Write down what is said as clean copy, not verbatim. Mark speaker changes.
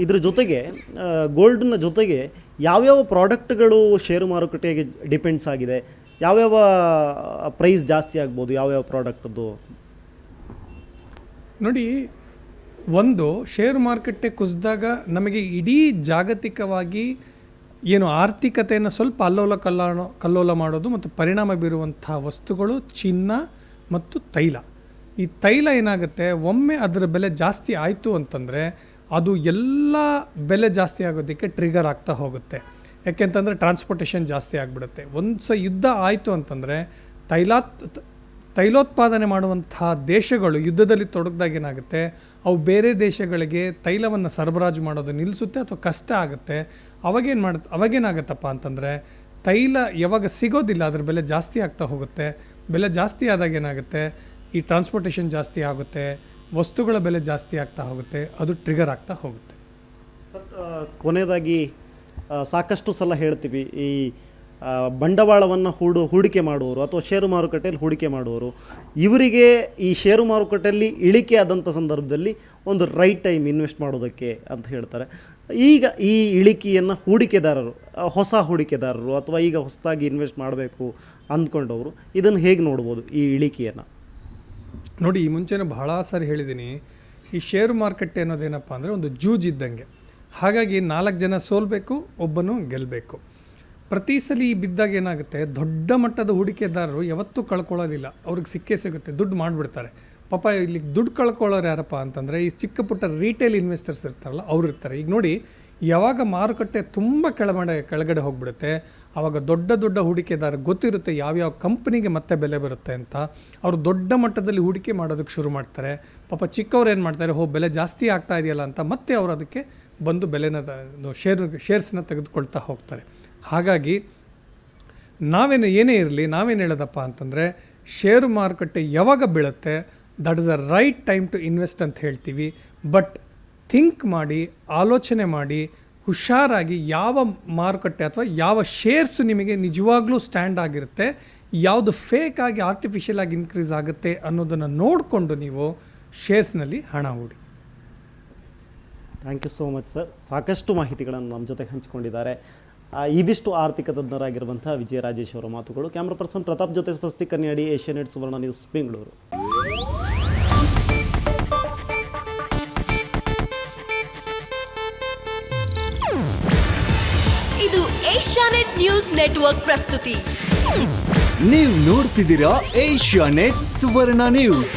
Speaker 1: ಇದ್ರ ಜೊತೆಗೆ ಗೋಲ್ಡ್ನ ಜೊತೆಗೆ ಯಾವ್ಯಾವ ಪ್ರಾಡಕ್ಟ್ಗಳು ಷೇರು ಮಾರುಕಟ್ಟೆಗೆ ಡಿಪೆಂಡ್ಸ್ ಆಗಿದೆ, ಯಾವ್ಯಾವ ಪ್ರೈಸ್ ಜಾಸ್ತಿ ಆಗ್ಬೋದು, ಯಾವ್ಯಾವ ಪ್ರಾಡಕ್ಟದ್ದು?
Speaker 2: ನೋಡಿ, ಒಂದು ಷೇರು ಮಾರುಕಟ್ಟೆ ಕುಸಿದಾಗ ನಮಗೆ ಇಡೀ ಜಾಗತಿಕವಾಗಿ ಏನು ಆರ್ಥಿಕತೆಯನ್ನು ಸ್ವಲ್ಪ ಕಲ್ಲೋಲ ಮಾಡೋದು ಮತ್ತು ಪರಿಣಾಮ ಬೀರುವಂಥ ವಸ್ತುಗಳು ಚಿನ್ನ ಮತ್ತು ತೈಲ. ಈ ತೈಲ ಏನಾಗುತ್ತೆ, ಒಮ್ಮೆ ಅದರ ಬೆಲೆ ಜಾಸ್ತಿ ಆಯಿತು ಅಂತಂದರೆ ಅದು ಎಲ್ಲ ಬೆಲೆ ಜಾಸ್ತಿ ಆಗೋದಕ್ಕೆ ಟ್ರಿಗರ್ ಆಗ್ತಾ ಹೋಗುತ್ತೆ. ಯಾಕೆಂತಂದರೆ ಟ್ರಾನ್ಸ್ಪೋರ್ಟೇಷನ್ ಜಾಸ್ತಿ ಆಗಿಬಿಡುತ್ತೆ. ಒಂದು ಯುದ್ಧ ಆಯಿತು ಅಂತಂದರೆ ತೈಲೋತ್ಪಾದನೆ ಮಾಡುವಂತಹ ದೇಶಗಳು ಯುದ್ಧದಲ್ಲಿ ತೊಡಗಿದಾಗ ಏನಾಗುತ್ತೆ, ಅವು ಬೇರೆ ದೇಶಗಳಿಗೆ ತೈಲವನ್ನು ಸರಬರಾಜು ಮಾಡೋದು ನಿಲ್ಲಿಸುತ್ತೆ ಅಥವಾ ಕಷ್ಟ ಆಗುತ್ತೆ. ಅವಾಗೇನಾಗುತ್ತಪ್ಪ ಅಂತಂದರೆ ತೈಲ ಯಾವಾಗ ಸಿಗೋದಿಲ್ಲ ಅದರ ಬೆಲೆ ಜಾಸ್ತಿ ಆಗ್ತಾ ಹೋಗುತ್ತೆ. ಬೆಲೆ ಜಾಸ್ತಿ ಆದಾಗ ಏನಾಗುತ್ತೆ, ಈ ಟ್ರಾನ್ಸ್ಪೋರ್ಟೇಷನ್ ಜಾಸ್ತಿ ಆಗುತ್ತೆ, ವಸ್ತುಗಳ ಬೆಲೆ ಜಾಸ್ತಿ ಆಗ್ತಾ ಹೋಗುತ್ತೆ, ಅದು ಟ್ರಿಗರ್ ಆಗ್ತಾ ಹೋಗುತ್ತೆ.
Speaker 1: ಕೊನೆಯದಾಗಿ ಸಾಕಷ್ಟು ಸಲ ಹೇಳ್ತೀವಿ, ಈ ಬಂಡವಾಳವನ್ನು ಹೂಡಿಕೆ ಮಾಡುವವರು ಅಥವಾ ಷೇರು ಮಾರುಕಟ್ಟೆಯಲ್ಲಿ ಹೂಡಿಕೆ ಮಾಡುವವರು, ಇವರಿಗೆ ಈ ಷೇರು ಮಾರುಕಟ್ಟೆಯಲ್ಲಿ ಇಳಿಕೆ ಆದಂಥ ಸಂದರ್ಭದಲ್ಲಿ ಒಂದು ರೈಟ್ ಟೈಮ್ ಇನ್ವೆಸ್ಟ್ ಮಾಡೋದಕ್ಕೆ ಅಂತ ಹೇಳ್ತಾರೆ. ಈಗ ಈ ಇಳಿಕೆಯನ್ನು ಹೊಸ ಹೂಡಿಕೆದಾರರು ಅಥವಾ ಈಗ ಹೊಸದಾಗಿ ಇನ್ವೆಸ್ಟ್ ಮಾಡಬೇಕು ಅಂದ್ಕೊಂಡವರು ಇದನ್ನು ಹೇಗೆ ನೋಡ್ಬೋದು ಈ ಇಳಿಕೆಯನ್ನು?
Speaker 2: ನೋಡಿ, ಈ ಮುಂಚೆನೂ ಬಹಳ ಸಾರಿ ಹೇಳಿದ್ದೀನಿ, ಈ ಷೇರು ಮಾರುಕಟ್ಟೆ ಅನ್ನೋದೇನಪ್ಪ ಅಂದರೆ ಒಂದು ಜೂಜಿದ್ದಂಗೆ. ಹಾಗಾಗಿ 4 ಜನ ಸೋಲ್ಬೇಕು, ಒಬ್ಬನು ಗೆಲ್ಲಬೇಕು. ಪ್ರತಿ ಸಲ ಬಿದ್ದಾಗ ಏನಾಗುತ್ತೆ, ದೊಡ್ಡ ಮಟ್ಟದ ಹೂಡಿಕೆದಾರರು ಯಾವತ್ತೂ ಕಳ್ಕೊಳ್ಳೋದಿಲ್ಲ, ಅವ್ರಿಗೆ ಸಿಗುತ್ತೆ, ದುಡ್ಡು ಮಾಡಿಬಿಡ್ತಾರೆ. ಪಾಪ ಇಲ್ಲಿ ದುಡ್ಡು ಕಳ್ಕೊಳ್ಳೋರು ಯಾರಪ್ಪ ಅಂತಂದರೆ ಈ ಚಿಕ್ಕ ಪುಟ್ಟ ರೀಟೇಲ್ ಇನ್ವೆಸ್ಟರ್ಸ್ ಇರ್ತಾರಲ್ಲ, ಅವ್ರು ಇರ್ತಾರೆ. ಈಗ ನೋಡಿ, ಯಾವಾಗ ಮಾರುಕಟ್ಟೆ ತುಂಬ ಕೆಳಗಡೆ ಹೋಗಿಬಿಡುತ್ತೆ, ಆವಾಗ ದೊಡ್ಡ ಹೂಡಿಕೆದಾರ ಗೊತ್ತಿರುತ್ತೆ ಯಾವ್ಯಾವ ಕಂಪ್ನಿಗೆ ಮತ್ತೆ ಬೆಲೆ ಬರುತ್ತೆ ಅಂತ. ಅವರು ದೊಡ್ಡ ಮಟ್ಟದಲ್ಲಿ ಹೂಡಿಕೆ ಮಾಡೋದಕ್ಕೆ ಶುರು ಮಾಡ್ತಾರೆ. ಪಾಪ ಚಿಕ್ಕವ್ರು ಏನು ಮಾಡ್ತಾರೆ, ಬೆಲೆ ಜಾಸ್ತಿ ಆಗ್ತಾ ಇದೆಯಲ್ಲ ಅಂತ ಮತ್ತೆ ಅವರು ಅದಕ್ಕೆ ಬಂದು ಬೆಲೆನ ಶೇರ್ಸ್ನ ತೆಗೆದುಕೊಳ್ತಾ ಹೋಗ್ತಾರೆ. ಹಾಗಾಗಿ ಏನೇ ಇರಲಿ, ನಾವೇನು ಹೇಳೋದಪ್ಪ ಅಂತಂದರೆ ಷೇರು ಮಾರುಕಟ್ಟೆ ಯಾವಾಗ ಬೀಳುತ್ತೆ, that is a right time to invest ಅಂತ ಹೇಳ್ತೀವಿ. ಬಟ್ ಥಿಂಕ್ ಮಾಡಿ, ಆಲೋಚನೆ ಮಾಡಿ, ಹುಷಾರಾಗಿ ಯಾವ ಮಾರುಕಟ್ಟೆ ಅಥವಾ ಯಾವ ಶೇರ್ಸು ನಿಮಗೆ ನಿಜವಾಗ್ಲೂ ಸ್ಟ್ಯಾಂಡ್ ಆಗಿರುತ್ತೆ, ಯಾವುದು ಫೇಕ್ ಆಗಿ ಆರ್ಟಿಫಿಷಿಯಲ್ ಆಗಿ ಇನ್ಕ್ರೀಸ್ ಆಗುತ್ತೆ ಅನ್ನೋದನ್ನು ನೋಡಿಕೊಂಡು ನೀವು ಶೇರ್ಸ್ನಲ್ಲಿ ಹಣ ಹೂಡಿ.
Speaker 1: Thank you so much sir. ಸಾಕಷ್ಟು ಮಾಹಿತಿಗಳನ್ನು ನಮ್ಮ ಜೊತೆ ಹಂಚಿಕೊಂಡಿದ್ದಾರೆ. ಇವಿಷ್ಟು ಆರ್ಥಿಕ ತಜ್ಞರಾಗಿರುವಂಥ ವಿಜಯ ರಾಜೇಶ್ ಅವರ ಮಾತುಗಳು. ಕ್ಯಾಮ್ರಾ ಪರ್ಸನ್ ಪ್ರತಾಪ್ ಜೊತೆ ಸ್ವಸ್ತಿ ಕನ್ಯಾಡಿ, ಏಷ್ಯಾನೆಟ್ ಸುವರ್ಣ ನ್ಯೂಸ್, ಬೆಂಗಳೂರು.
Speaker 3: ಇದು ಏಷ್ಯಾನೆಟ್ ನ್ಯೂಸ್ ನೆಟ್ವರ್ಕ್ ಪ್ರಸ್ತುತಿ.
Speaker 4: ನೀವು ನೋಡ್ತಿದ್ದೀರಾ ಏಷ್ಯಾನೆಟ್ ಸುವರ್ಣ ನ್ಯೂಸ್.